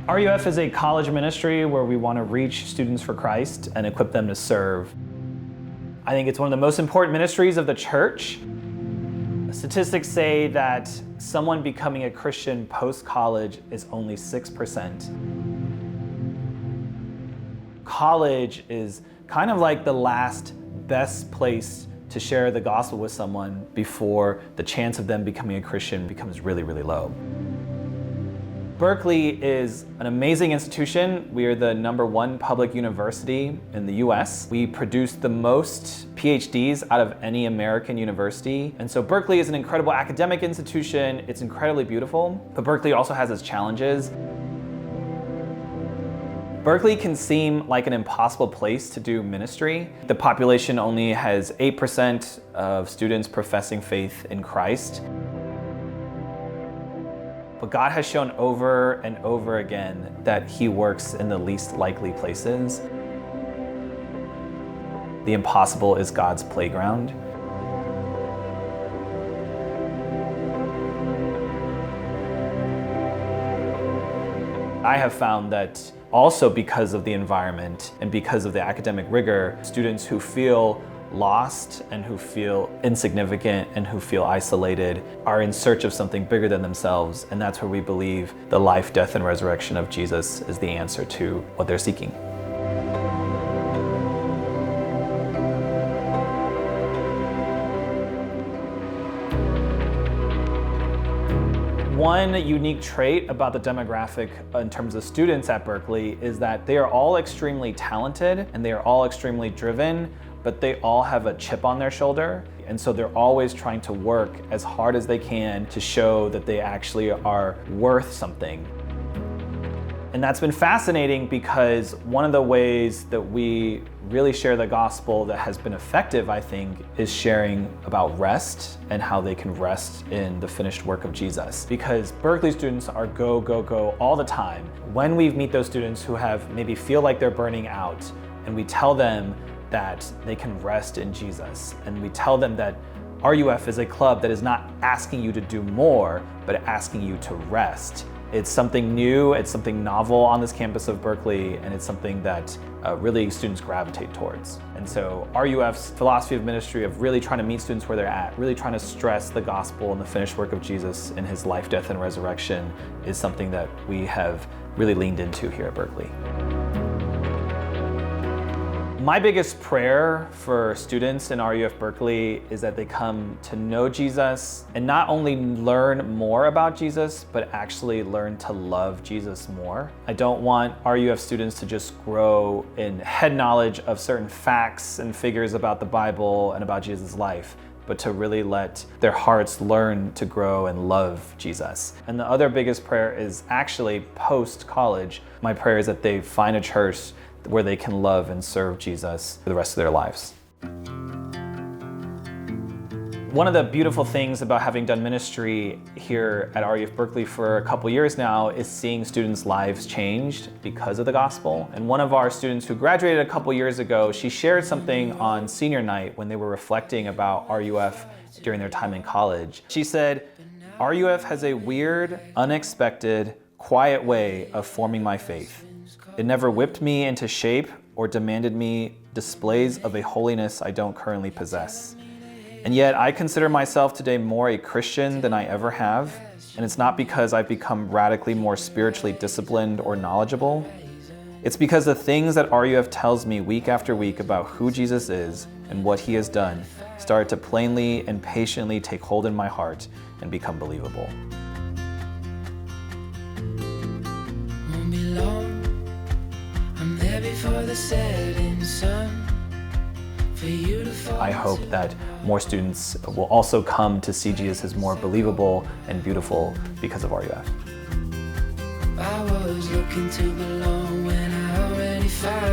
RUF is a college ministry where we want to reach students for Christ and equip them to serve. I think it's one of the most important ministries of the church. Statistics say that someone becoming a Christian post-college is only 6%. College is kind of like the last best place to share the gospel with someone before the chance of them becoming a Christian becomes really, really low. Berkeley is an amazing institution. We are the #1 public university in the US. We produce the most PhDs out of any American university. And so Berkeley is an incredible academic institution. It's incredibly beautiful, but Berkeley also has its challenges. Berkeley can seem like an impossible place to do ministry. The population only has 8% of students professing faith in Christ. But God has shown over and over again that He works in the least likely places. The impossible is God's playground. I have found that also because of the environment and because of the academic rigor, students who feel lost and who feel insignificant and who feel isolated are in search of something bigger than themselves, and that's where we believe the life, death, and resurrection of Jesus is the answer to what they're seeking. One unique trait about the demographic in terms of students at Berkeley is that they are all extremely talented and they are all extremely driven, but they all have a chip on their shoulder. And so they're always trying to work as hard as they can to show that they actually are worth something. And that's been fascinating because one of the ways that we really share the gospel that has been effective, I think, is sharing about rest and how they can rest in the finished work of Jesus. Because Berkeley students are go, go, go all the time. When we meet those students who have maybe feel like they're burning out, and we tell them that they can rest in Jesus, and we tell them that RUF is a club that is not asking you to do more, but asking you to rest. It's something new, it's something novel on this campus of Berkeley, and it's something that really students gravitate towards. And so RUF's philosophy of ministry of really trying to meet students where they're at, really trying to stress the gospel and the finished work of Jesus in His life, death, and resurrection is something that we have really leaned into here at Berkeley. My biggest prayer for students in RUF Berkeley is that they come to know Jesus and not only learn more about Jesus, but actually learn to love Jesus more. I don't want RUF students to just grow in head knowledge of certain facts and figures about the Bible and about Jesus' life, but to really let their hearts learn to grow and love Jesus. And the other biggest prayer is actually post-college. My prayer is that they find a church where they can love and serve Jesus for the rest of their lives. One of the beautiful things about having done ministry here at RUF Berkeley for a couple years now is seeing students' lives changed because of the gospel. And one of our students who graduated a couple years ago, she shared something on senior night when they were reflecting about RUF during their time in college. She said, "RUF has a weird, unexpected, quiet way of forming my faith. It never whipped me into shape or demanded me displays of a holiness I don't currently possess. And yet I consider myself today more a Christian than I ever have, and it's not because I've become radically more spiritually disciplined or knowledgeable. It's because the things that RUF tells me week after week about who Jesus is and what He has done start to plainly and patiently take hold in my heart and become believable." Won't be long. I'm there before the setting sun for you to follow. I hope that more students will also come to see Jesus as more believable and beautiful because of RUF. I was looking to belong when I already found